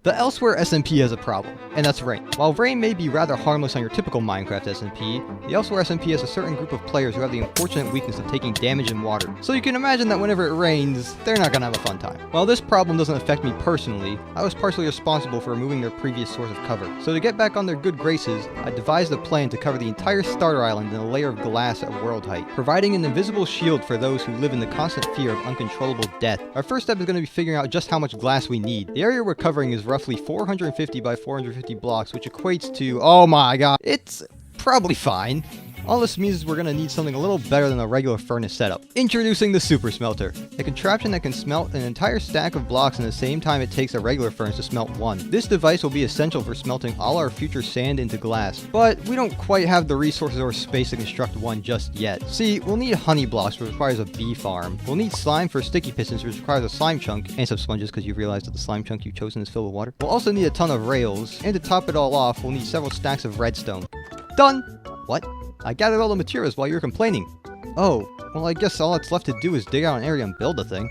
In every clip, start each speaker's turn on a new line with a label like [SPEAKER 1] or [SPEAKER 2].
[SPEAKER 1] The Elsewhere SMP has a problem, and that's rain. While rain may be rather harmless on your typical Minecraft SMP, the Elsewhere SMP has a certain group of players who have the unfortunate weakness of taking damage in water. So you can imagine that whenever it rains, they're not gonna have a fun time. While this problem doesn't affect me personally, I was partially responsible for removing their previous source of cover. So to get back on their good graces, I devised a plan to cover the entire starter island in a layer of glass at world height, providing an invisible shield for those who live in the constant fear of uncontrollable death. Our first step is going to be figuring out just how much glass we need. The area we're covering is roughly 450 by 450 blocks, which equates to, oh my god, it's probably fine. All this means is we're going to need something a little better than a regular furnace setup. Introducing the Super Smelter, a contraption that can smelt an entire stack of blocks in the same time it takes a regular furnace to smelt one. This device will be essential for smelting all our future sand into glass, but we don't quite have the resources or space to construct one just yet. See, we'll need honey blocks, which requires a bee farm. We'll need slime for sticky pistons, which requires a slime chunk, and some sponges because you realized that the slime chunk you've chosen is filled with water. We'll also need a ton of rails, and to top it all off, we'll need several stacks of redstone. Done! What? I gathered all the materials while you were complaining. Oh, well I guess all that's left to do is dig out an area and build the thing.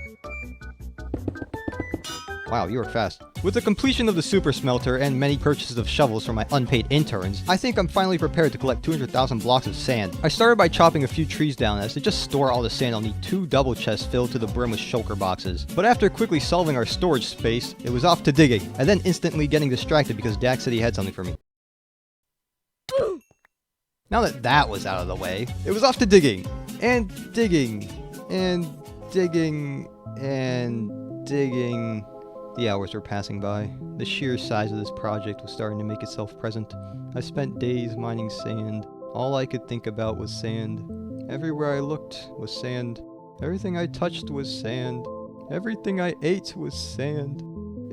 [SPEAKER 1] Wow, you were fast. With the completion of the Super Smelter and many purchases of shovels from my unpaid interns, I think I'm finally prepared to collect 200,000 blocks of sand. I started by chopping a few trees down, as to just store all the sand I'll need 2 double chests filled to the brim with shulker boxes. But after quickly solving our storage space, it was off to digging, and then instantly getting distracted because Dak said he had something for me. Now that that was out of the way, it was off to digging, and digging, and digging, and digging. The hours were passing by. The sheer size of this project was starting to make itself present. I spent days mining sand. All I could think about was sand. Everywhere I looked was sand. Everything I touched was sand. Everything I ate was sand.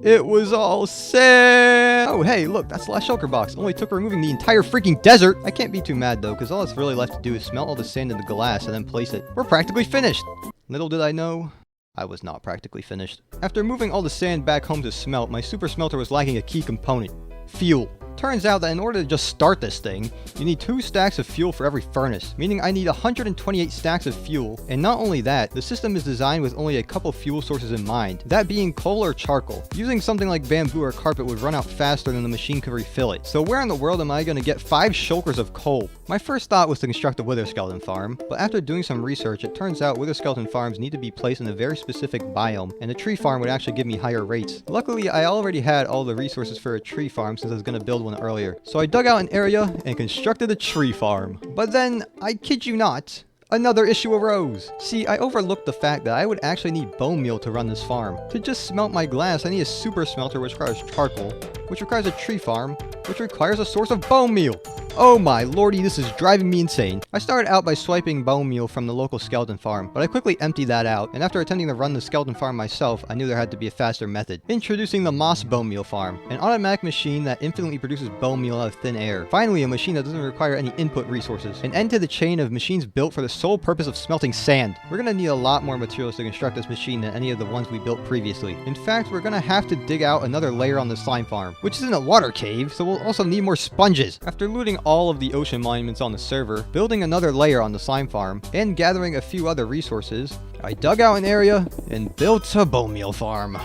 [SPEAKER 1] It was all sand! Oh, hey, look, that's the last shulker box. Only took removing the entire freaking desert. I can't be too mad, though, because all that's really left to do is smelt all the sand into glass and then place it. We're practically finished! Little did I know, I was not practically finished. After moving all the sand back home to smelt, my super smelter was lacking a key component: fuel. Turns out that in order to just start this thing, you need 2 stacks of fuel for every furnace, meaning I need 128 stacks of fuel. And not only that, the system is designed with only a couple fuel sources in mind, that being coal or charcoal. Using something like bamboo or carpet would run out faster than the machine could refill it. So where in the world am I going to get 5 shulkers of coal? My first thought was to construct a wither skeleton farm, but after doing some research, it turns out wither skeleton farms need to be placed in a very specific biome, and a tree farm would actually give me higher rates. Luckily, I already had all the resources for a tree farm since I was going to build one earlier. So I dug out an area and constructed a tree farm. But then, I kid you not, another issue arose. See, I overlooked the fact that I would actually need bone meal to run this farm. To just smelt my glass, I need a super smelter which requires charcoal, which requires a tree farm, which requires a source of bone meal. Oh my lordy, this is driving me insane. I started out by swiping bone meal from the local skeleton farm, but I quickly emptied that out, and after attempting to run the skeleton farm myself, I knew there had to be a faster method. Introducing the moss bone meal farm, an automatic machine that infinitely produces bone meal out of thin air. Finally, a machine that doesn't require any input resources. An end to the chain of machines built for the sole purpose of smelting sand. We're gonna need a lot more materials to construct this machine than any of the ones we built previously. In fact, we're gonna have to dig out another layer on the slime farm, which isn't a water cave, so we'll also need more sponges. After looting all of the ocean monuments on the server, building another layer on the slime farm, and gathering a few other resources, I dug out an area and built a bone meal farm.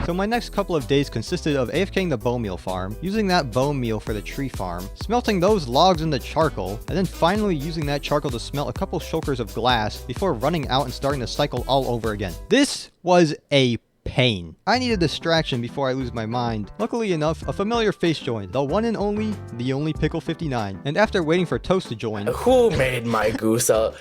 [SPEAKER 1] So my next couple of days consisted of AFKing the bone meal farm, using that bone meal for the tree farm, smelting those logs into charcoal, and then finally using that charcoal to smelt a couple shulkers of glass before running out and starting the cycle all over again. This was a pain. I need a distraction before I lose my mind. Luckily enough, a familiar face joined, the one and only, the only Pickle 59. And after waiting for Toast to join,
[SPEAKER 2] who made my goose a...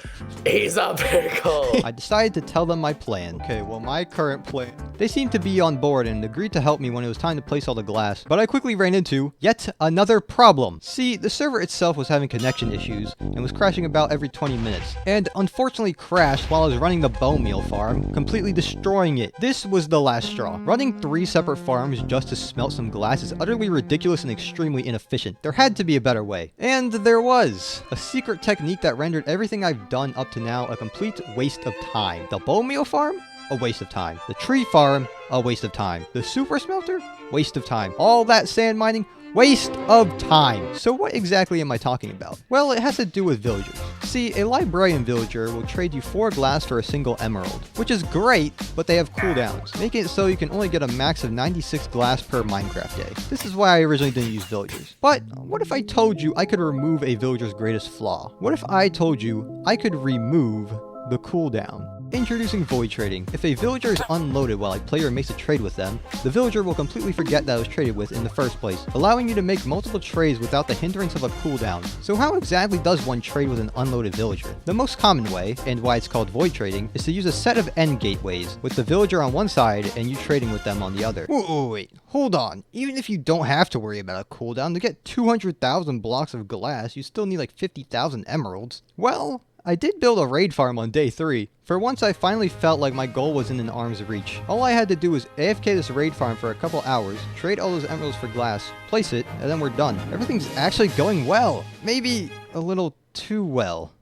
[SPEAKER 2] He's a pickle.
[SPEAKER 1] I decided to tell them my plan. Okay, well my current plan. They seemed to be on board and agreed to help me when it was time to place all the glass, but I quickly ran into yet another problem. See, the server itself was having connection issues and was crashing about every 20 minutes, and unfortunately crashed while I was running the bone meal farm, completely destroying it. This was the last straw. Running 3 separate farms just to smelt some glass is utterly ridiculous and extremely inefficient. There had to be a better way. And there was. A secret technique that rendered everything I've done up to now a complete waste of time. The bone meal farm? A waste of time. The tree farm? A waste of time. The super smelter? Waste of time. All that sand mining? Waste of time. So what exactly am I talking about? Well, it has to do with villagers. See, a librarian villager will trade you 4 glass for a single emerald, which is great, but they have cooldowns, making it so you can only get a max of 96 glass per Minecraft day. This is why I originally didn't use villagers. But what if I told you I could remove a villager's greatest flaw? What if I told you I could remove the cooldown? Introducing void trading. If a villager is unloaded while a player makes a trade with them, the villager will completely forget that it was traded with in the first place, allowing you to make multiple trades without the hindrance of a cooldown. So how exactly does one trade with an unloaded villager? The most common way, and why it's called void trading, is to use a set of end gateways, with the villager on one side and you trading with them on the other. Wait, hold on. Even if you don't have to worry about a cooldown, to get 200,000 blocks of glass, you still need like 50,000 emeralds. Well, I did build a raid farm on day 3. For once, I finally felt like my goal was in an arm's reach. All I had to do was AFK this raid farm for a couple hours, trade all those emeralds for glass, place it, and then we're done. Everything's actually going well. Maybe a little too well.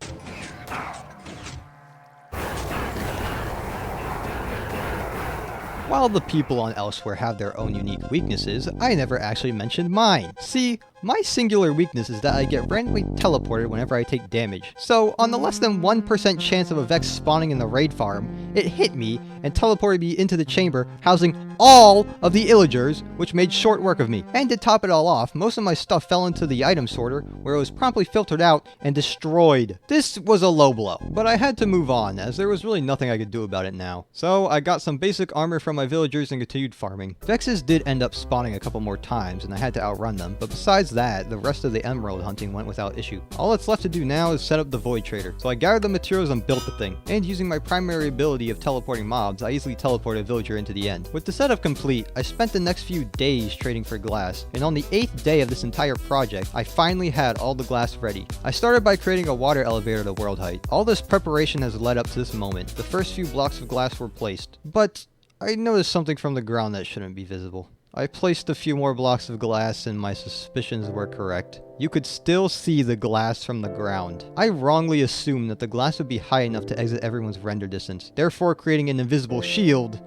[SPEAKER 1] While the people on Elsewhere have their own unique weaknesses, I never actually mentioned mine. See, my singular weakness is that I get randomly teleported whenever I take damage. So, on the less than 1% chance of a Vex spawning in the raid farm, it hit me and teleported me into the chamber housing all of the illagers, which made short work of me. And to top it all off, most of my stuff fell into the item sorter, where it was promptly filtered out and destroyed. This was a low blow, but I had to move on, as there was really nothing I could do about it now. So, I got some basic armor from my villagers and continued farming. Vexes did end up spawning a couple more times, and I had to outrun them, but besides that, the rest of the emerald hunting went without issue. All that's left to do now is set up the void trader. So I gathered the materials and built the thing. And using my primary ability of teleporting mobs, I easily teleported a villager into the end. With the setup complete, I spent the next few days trading for glass, and on the 8th day of this entire project, I finally had all the glass ready. I started by creating a water elevator to world height. All this preparation has led up to this moment. The first few blocks of glass were placed, but I noticed something from the ground that shouldn't be visible. I placed a few more blocks of glass and my suspicions were correct. You could still see the glass from the ground. I wrongly assumed that the glass would be high enough to exit everyone's render distance, therefore creating an invisible shield,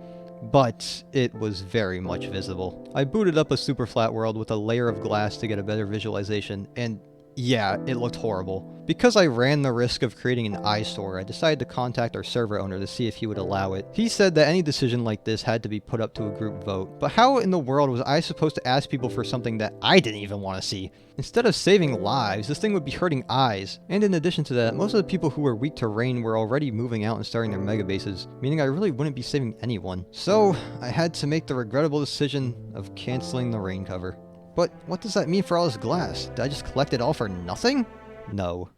[SPEAKER 1] but it was very much visible. I booted up a super flat world with a layer of glass to get a better visualization, and yeah, it looked horrible. Because I ran the risk of creating an eyesore, I decided to contact our server owner to see if he would allow it. He said that any decision like this had to be put up to a group vote. But how in the world was I supposed to ask people for something that I didn't even want to see? Instead of saving lives, this thing would be hurting eyes. And in addition to that, most of the people who were weak to rain were already moving out and starting their mega bases, meaning I really wouldn't be saving anyone. So, I had to make the regrettable decision of canceling the rain cover. But what does that mean for all this glass? Did I just collect it all for nothing? No.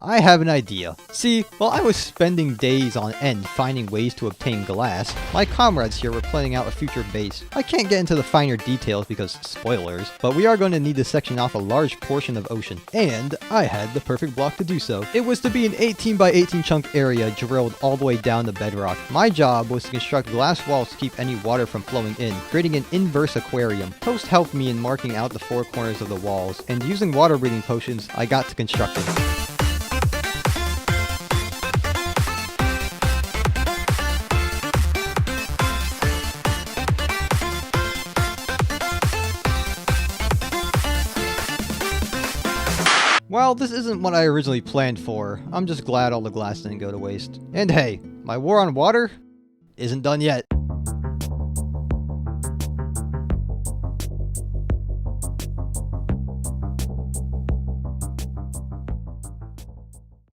[SPEAKER 1] I have an idea. See, while I was spending days on end finding ways to obtain glass, my comrades here were planning out a future base. I can't get into the finer details because spoilers, but we are going to need to section off a large portion of ocean. And I had the perfect block to do so. It was to be an 18 by 18 chunk area drilled all the way down to bedrock. My job was to construct glass walls to keep any water from flowing in, creating an inverse aquarium. Toast helped me in marking out the 4 corners of the walls, and using water breathing potions, I got to constructing. Well, this isn't what I originally planned for. I'm just glad all the glass didn't go to waste. And hey, my war on water isn't done yet.